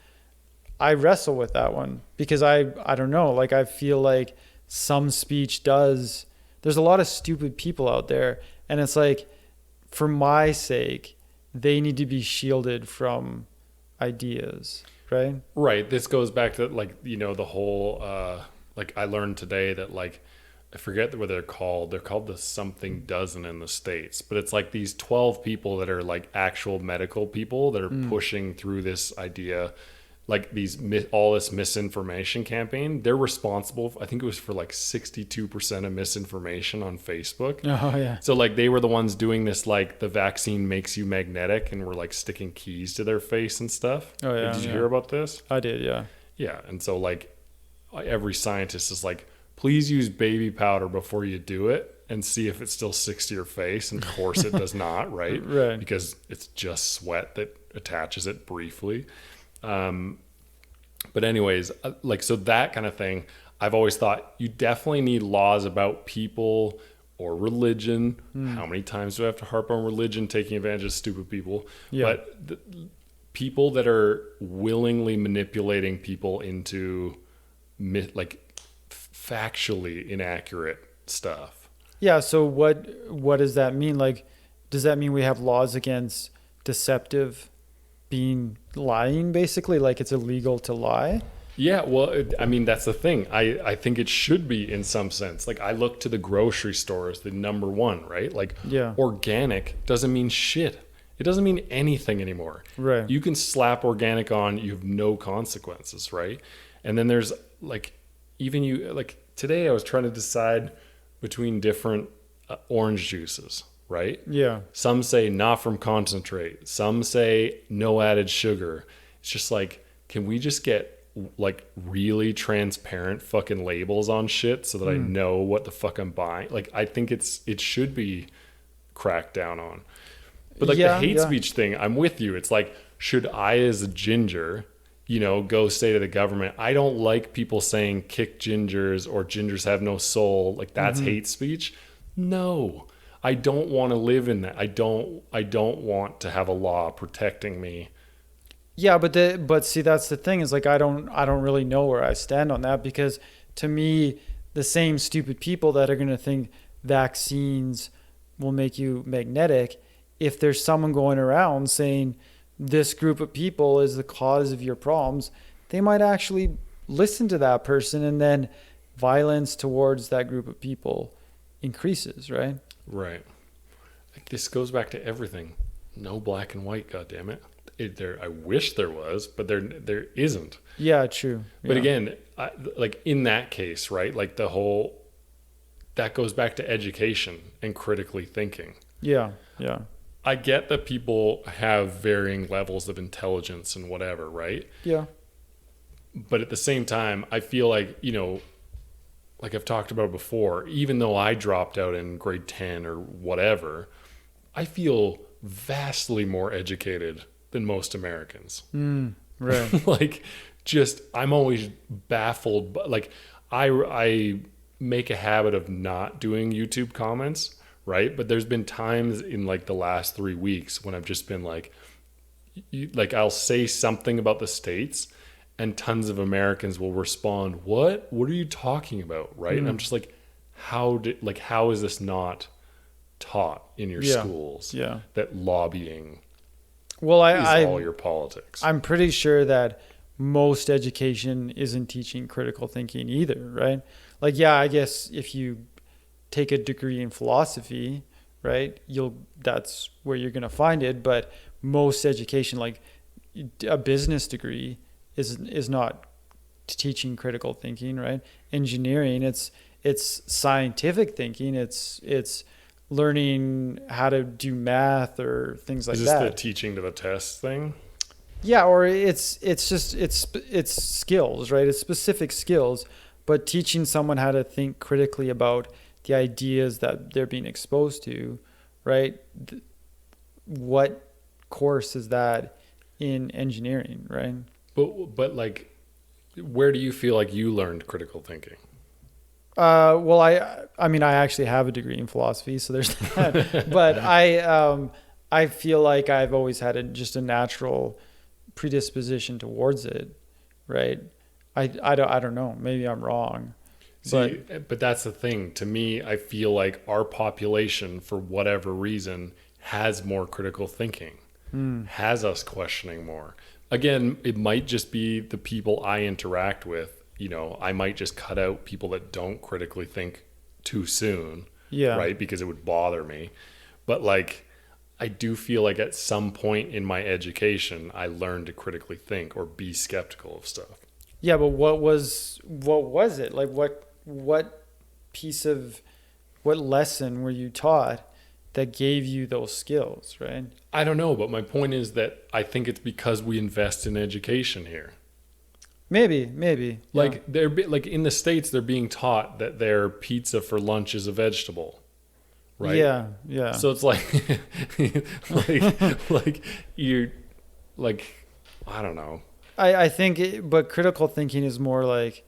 I wrestle with that one because I don't know. Like, I feel like some speech there's a lot of stupid people out there. And it's like, for my sake, they need to be shielded from ideas. right? Right. This goes back to like, you know, the whole, like I learned today that like, I forget what they're called. They're called the something dozen in the States, but it's like these 12 people that are like actual medical people that are pushing through this idea, like all this misinformation campaign. They're responsible. I think it was for like 62% of misinformation on Facebook. Oh yeah. So like they were the ones doing this, like the vaccine makes you magnetic, and were like sticking keys to their face and stuff. Oh yeah. Did you hear about this? I did, yeah. Yeah. And so like every scientist is like, please use baby powder before you do it and see if it still sticks to your face. And of course it does not, right? Right. Because it's just sweat that attaches it briefly. But anyways, like, so that kind of thing, I've always thought you definitely need laws about people or religion. How many times do I have to harp on religion taking advantage of stupid people? Yeah. But people that are willingly manipulating people into like factually inaccurate stuff. Yeah, so what does that mean? Like, does that mean we have laws against deceptive lying, basically? Like it's illegal to lie? Yeah, well, I mean, that's the thing. I think it should be in some sense. Like I look to the grocery store as the number one, right? Like Yeah. organic doesn't mean shit. It doesn't mean anything anymore. Right. You can slap organic on, you have no consequences, right? And then there's like, even you, like today I was trying to decide between different orange juices, right? Yeah. Some say not from concentrate. Some say no added sugar. It's just like, can we just get like really transparent fucking labels on shit so that I know what the fuck I'm buying? Like, I think it should be cracked down on. But like the hate speech thing, I'm with you. It's like, should I as a ginger, you know, go say to the government, I don't like people saying kick gingers or gingers have no soul. Like that's hate speech. No, I don't want to live in that. I don't want to have a law protecting me. Yeah, but see, that's the thing is like, I don't really know where I stand on that, because to me, the same stupid people that are going to think vaccines will make you magnetic, if there's someone going around saying this group of people is the cause of your problems, they might actually listen to that person, and then violence towards that group of people increases, right? Right. Like this goes back to everything. No black and white, goddammit. I wish there was, but there isn't. Yeah, true. But Yeah. again, like in that case, right? Like that goes back to education and critically thinking. Yeah, yeah. I get that people have varying levels of intelligence and whatever, right? Yeah. But at the same time, I feel like, you know, like I've talked about before, even though I dropped out in grade 10 or whatever, I feel vastly more educated than most Americans. Right. Like, just, I'm always baffled. But like, I make a habit of not doing YouTube comments, right? But there's been times in like the last 3 weeks when I've just been like I'll say something about the States and tons of Americans will respond, what are you talking about? Right. And I'm just like, how is this not taught in your schools? Yeah. That lobbying is all your politics. I'm pretty sure that most education isn't teaching critical thinking either, right? Like, yeah, I guess if you take a degree in philosophy, right, that's where you're going to find it. But most education, like a business degree, is not teaching critical thinking, right? Engineering, it's scientific thinking. It's learning how to do math or things like that. Is this the teaching to the test thing? Yeah, or it's skills, right? It's specific skills, but teaching someone how to think critically about the ideas that they're being exposed to, right? What course is that in engineering, right? But like, where do you feel like you learned critical thinking? Well, I mean, I actually have a degree in philosophy, so there's that. But I feel like I've always had just a natural predisposition towards it, right? I don't know. Maybe I'm wrong. But that's the thing. To me, I feel like our population, for whatever reason, has more critical thinking, has us questioning more. again, it might just be the people I interact with. You know, I might just cut out people that don't critically think too soon. Yeah. Right. Because it would bother me. But like, I do feel like at some point in my education, I learned to critically think or be skeptical of stuff. Yeah, but what was it? Like what lesson were you taught that gave you those skills, right? I don't know, but my point is that I think it's because we invest in education here. Maybe. Like like in the States, they're being taught that their pizza for lunch is a vegetable, right? Yeah. So it's like, like you, like, I don't know. I think, but critical thinking is more like,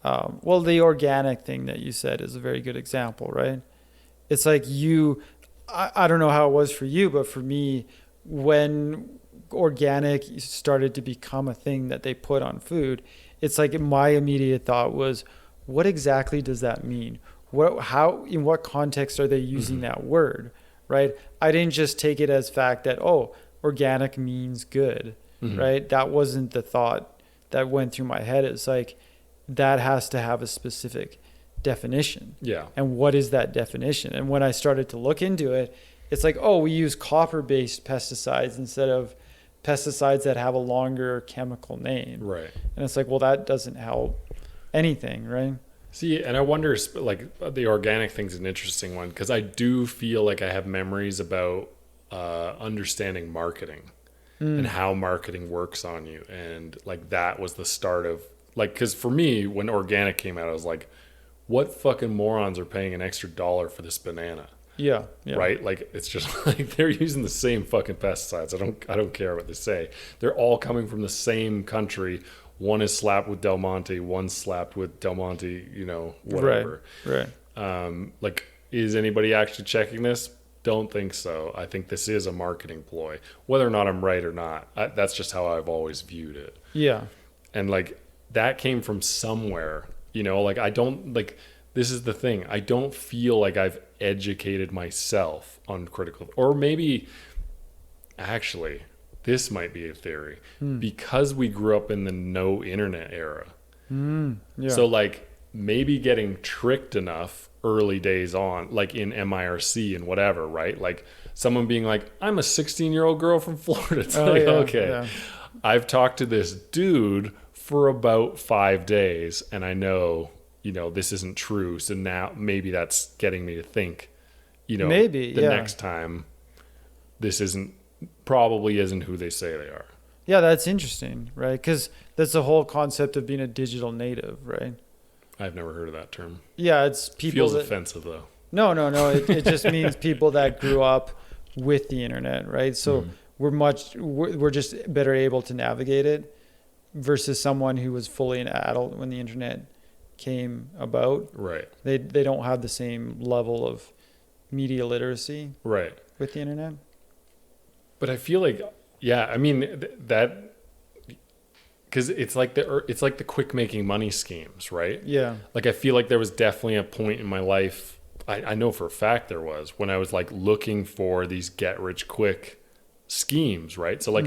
the organic thing that you said is a very good example, right? It's like I don't know how it was for you, but for me, when organic started to become a thing that they put on food, it's like my immediate thought was, what exactly does that mean? In what context are they using that word, right? I didn't just take it as fact that, organic means good, right? That wasn't the thought that went through my head. It's like, that has to have a specific definition. Yeah. And what is that definition? And when I started to look into it, it's like, we use copper-based pesticides instead of pesticides that have a longer chemical name. Right. And it's like, well, that doesn't help anything, right? See, and I wonder, like, the organic thing's an interesting one because I do feel like I have memories about understanding marketing and how marketing works on you. And, like, that was the start of, like, because for me, when organic came out, I was like, what fucking morons are paying an extra $1 for this banana? Yeah. Right? Like, it's just like they're using the same fucking pesticides. I don't care what they say. They're all coming from the same country. One is slapped with Del Monte, one's slapped with Del Monte, whatever. Right. Like, is anybody actually checking this? Don't think so. I think this is a marketing ploy. Whether or not I'm right or not, that's just how I've always viewed it. Yeah. And, like, that came from somewhere, like, I don't, like, this is the thing. I don't feel like I've educated myself on critical, or maybe actually this might be a theory because we grew up in the no internet era. Yeah. So, like, maybe getting tricked enough early days on, like in MIRC and whatever, right? Like someone being like, I'm a 16-year-old girl from Florida. It's okay. I've talked to this dude for about 5 days and I know, this isn't true. So now maybe that's getting me to think, maybe the next time this probably isn't who they say they are. Yeah, that's interesting, right? Because that's the whole concept of being a digital native, right? I've never heard of that term. Yeah, it's people. Feels offensive though. No. It just means people that grew up with the internet, right? So we're just better able to navigate it versus someone who was fully an adult when the internet came about. Right. They don't have the same level of media literacy. Right. With the internet. But I feel like, yeah, I mean that, because it's like the quick making money schemes, right? Yeah. Like I feel like there was definitely a point in my life, I know for a fact there was, when I was like looking for these get rich quick schemes, right? So like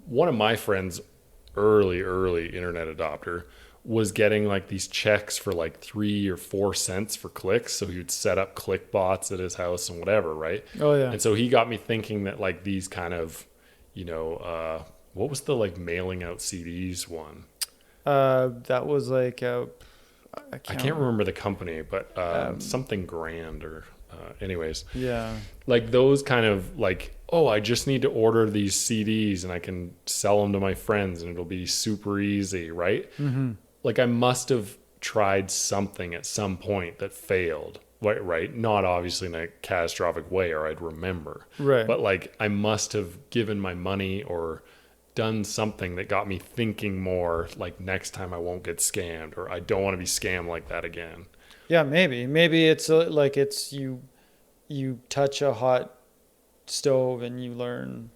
one of my friends, early internet adopter, was getting like these checks for like 3 or 4 cents for clicks. So he would set up click bots at his house and whatever, right? Oh yeah. And so he got me thinking that like these kind of, what was the like mailing out CDs one? That was like I can't remember the company, but something grand or anyways. Yeah. Like those kind of like, I just need to order these CDs and I can sell them to my friends and it'll be super easy, right? Mm-hmm. Like I must have tried something at some point that failed, right? Not obviously in a catastrophic way or I'd remember. Right. But like I must have given my money or done something that got me thinking more like next time I won't get scammed or I don't want to be scammed like that again. Yeah, maybe it's like it's you touch a hot stove and you learn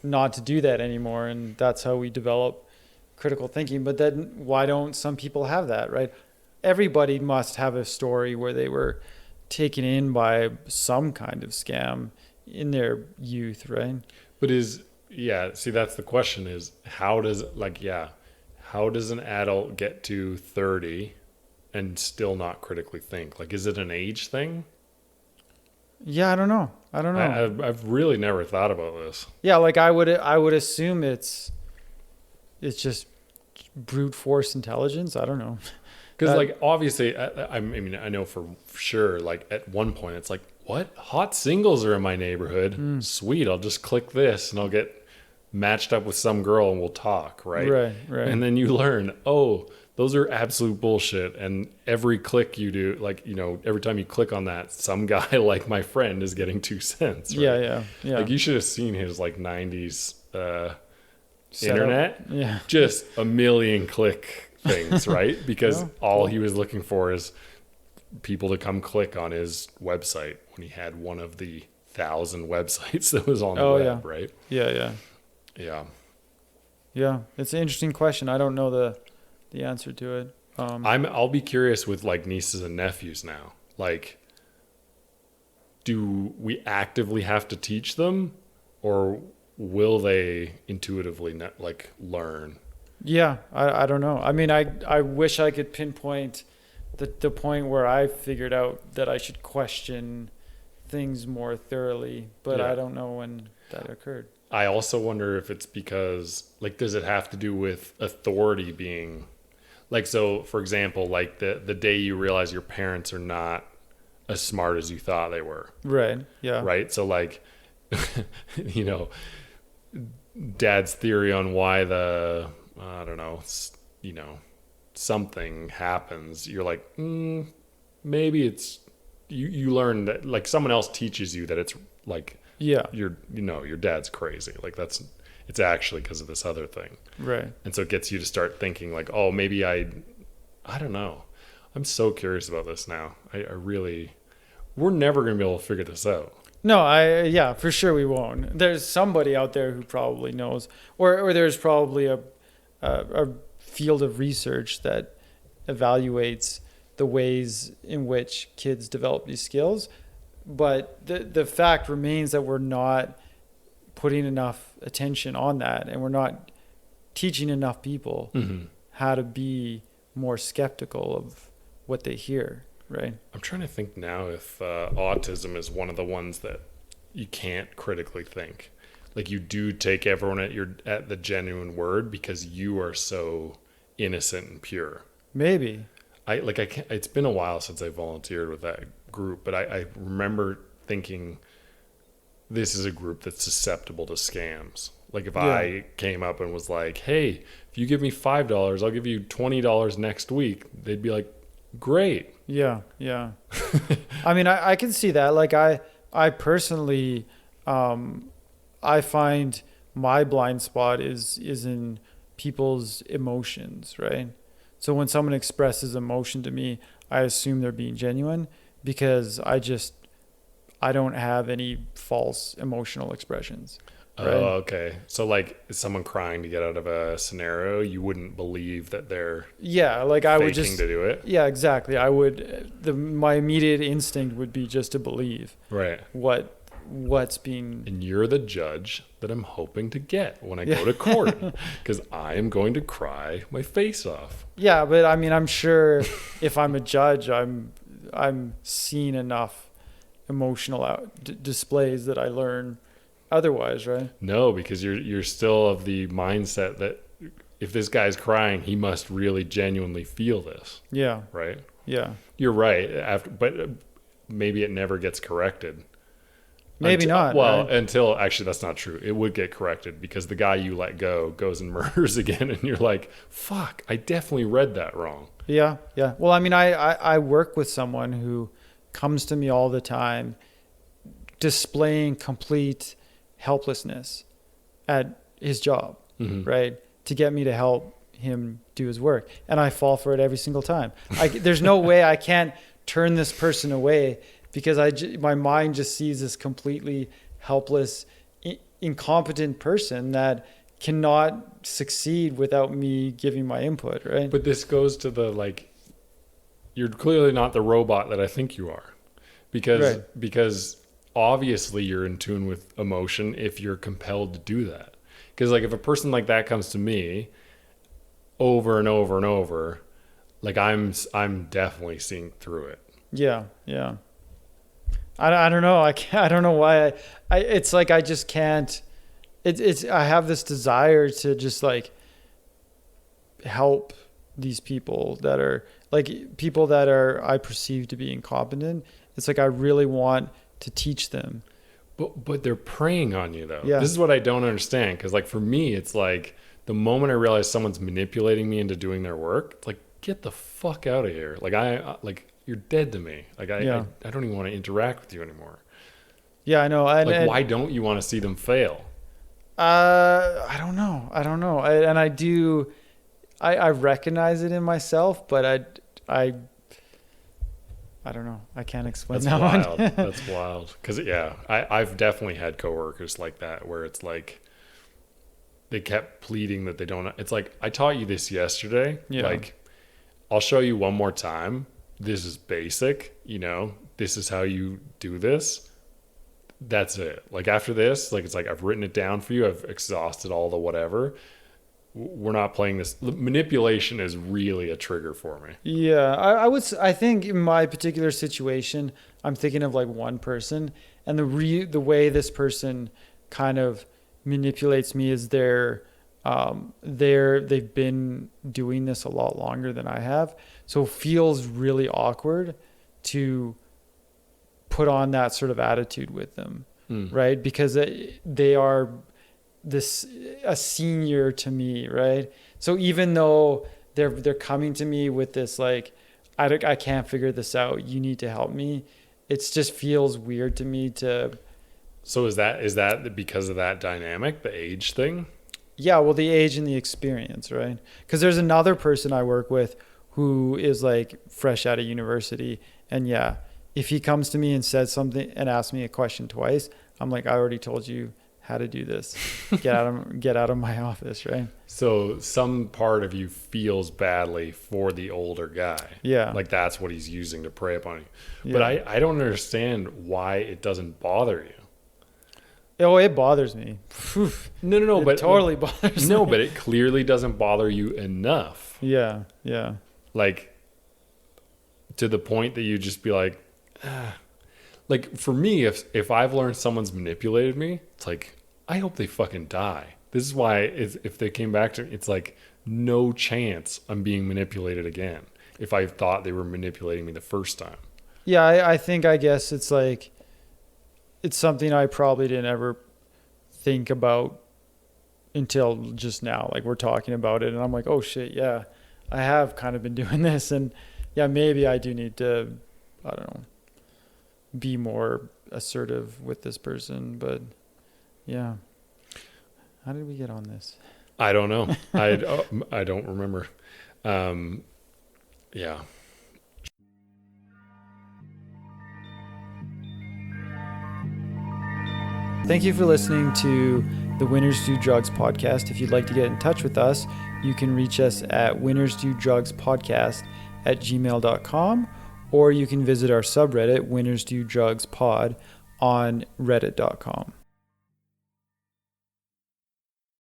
not to do that anymore, and that's how we develop critical thinking. But then why don't some people have that, right? Everybody must have a story where they were taken in by some kind of scam in their youth, right? But is yeah, see, that's the question is how does how does an adult get to 30 and still not critically think? Like, is it an age thing? Yeah, I don't know. I've really never thought about this. Yeah, like I would assume it's just brute force intelligence. I don't know. Because like obviously, I mean, I know for sure. Like at one point, it's like, what? Hot singles are in my neighborhood. Sweet, I'll just click this and I'll get matched up with some girl and we'll talk, right? Right. And then you learn, oh, those are absolute bullshit. And every click you do, like, you know, every time you click on that, some guy like my friend is getting 2 cents. Right? Yeah. Like you should have seen his like 90s Setup. internet. Yeah. Just a million click things, right? Because Yeah. all he was looking for is people to come click on his website when he had one of the 1,000 websites that was on the web, right? Yeah. It's an interesting question. I don't know the answer to it. I'll be curious with like nieces and nephews now. Like, do we actively have to teach them, or will they intuitively learn? Yeah, I don't know. I mean, I wish I could pinpoint the point where I figured out that I should question things more thoroughly, but Yeah. I don't know when that occurred. I also wonder if it's because, like, does it have to do with authority being, like, so for example, like the day you realize your parents are not as smart as you thought they were. Right. Yeah. Right. So like, you know, dad's theory on why I don't know, you know, something happens. You're like, maybe it's, you learn that, like someone else teaches you that it's like, Yeah. your dad's crazy. Like it's actually because of this other thing. Right. And so it gets you to start thinking like, oh, maybe I don't know. I'm so curious about this now. I really, we're never going to be able to figure this out. No, yeah, for sure we won't. There's somebody out there who probably knows, or there's probably a field of research that evaluates the ways in which kids develop these skills. But the fact remains that we're not putting enough attention on that, and we're not teaching enough people how to be more skeptical of what they hear, right? I'm trying to think now if autism is one of the ones that you can't critically think. Like you do take everyone at the genuine word because you are so innocent and pure. Maybe. It's been a while since I volunteered with that group, but I remember thinking this is a group that's susceptible to scams. Like if I came up and was like, hey, if you give me $5, I'll give you $20 next week, they'd be like, great. Yeah. I mean, I can see that. Like I personally, I find my blind spot is in people's emotions, right? So when someone expresses emotion to me, I assume they're being genuine because I don't have any false emotional expressions. Right? Oh, okay. So like someone crying to get out of a scenario, you wouldn't believe that they're like I would faking to do it. Yeah, exactly. I would. My immediate instinct would be just to believe Right. What's being. And you're the judge that I'm hoping to get when I go to court because I am going to cry my face off. Yeah, but I mean, I'm sure if I'm a judge, I'm seeing enough emotional displays that I learn otherwise, right? No, because you're still of the mindset that if this guy's crying, he must really genuinely feel this. Yeah. Right? Yeah. You're right. But maybe it never gets corrected. Maybe not. Well, right? until actually that's not true. It would get corrected because the guy you let go goes and murders again, and you're like, "Fuck! I definitely read that wrong." Yeah. Well, I mean, I work with someone who comes to me all the time, displaying complete helplessness at his job, right? To get me to help him do his work, and I fall for it every single time. There's no way I can't turn this person away. Because my mind just sees this completely helpless, incompetent person that cannot succeed without me giving my input, right? But this goes to the like, you're clearly not the robot that I think you are, because obviously you're in tune with emotion if you're compelled to do that. Because like if a person like that comes to me over and over and over, like I'm definitely seeing through it. Yeah. Yeah. I don't know. I don't know why it's like, I just can't, I have this desire to just like help these people that are like people that are, I perceive to be incompetent. It's like, I really want to teach them. But they're preying on you though. Yeah. This is what I don't understand. Cause like for me, it's like the moment I realize someone's manipulating me into doing their work, it's like, get the fuck out of here. Like you're dead to me. Like I don't even want to interact with you anymore. Yeah, I know. And why don't you want to see them fail? I don't know. I recognize it in myself, but I don't know. I can't explain That's that wild. one. That's wild. Because I've definitely had coworkers like that where it's like they kept pleading that they don't. It's like, I taught you this yesterday. Yeah. Like, I'll show you one more time. This is basic. This is how you do this. That's it. Like after this, like it's like I've written it down for you. I've exhausted all the whatever. We're not playing this. Manipulation is really a trigger for me. Yeah, I think in my particular situation, I'm thinking of like one person, and the way this person kind of manipulates me is they've been doing this a lot longer than I have, so it feels really awkward to put on that sort of attitude with them, right? Because they are a senior to me, right? So even though they're coming to me with this like, I can't figure this out, you need to help me, it just feels weird to me to. So is that because of that dynamic, the age thing? Yeah, well, the age and the experience, right? Because there's another person I work with who is like fresh out of university, and yeah, if he comes to me and says something and asks me a question twice, I'm like, I already told you how to do this. Get out of my office, right? So some part of you feels badly for the older guy. Yeah. Like that's what he's using to prey upon you. Yeah. But I don't understand why it doesn't bother you. Oh, it bothers me. No, it but totally bothers me. No, but it clearly doesn't bother you enough. Yeah. Like to the point that you just be like, Like for me, if I've learned someone's manipulated me, it's like, I hope they fucking die. This is why if they came back to, it's like no chance I'm being manipulated again. If I thought they were manipulating me the first time. Yeah, I guess it's like, it's something I probably didn't ever think about until just now. Like we're talking about it and I'm like, oh shit, yeah, I have kind of been doing this, and yeah, maybe I do need to, I don't know, be more assertive with this person. But yeah, how did we get on this? I don't know. I don't remember. Yeah. Thank you for listening to the Winners Do Drugs podcast. If you'd like to get in touch with us, you can reach us at winnersdodrugspodcast@gmail.com, or you can visit our subreddit, Winners Do Drugs Pod, on reddit.com.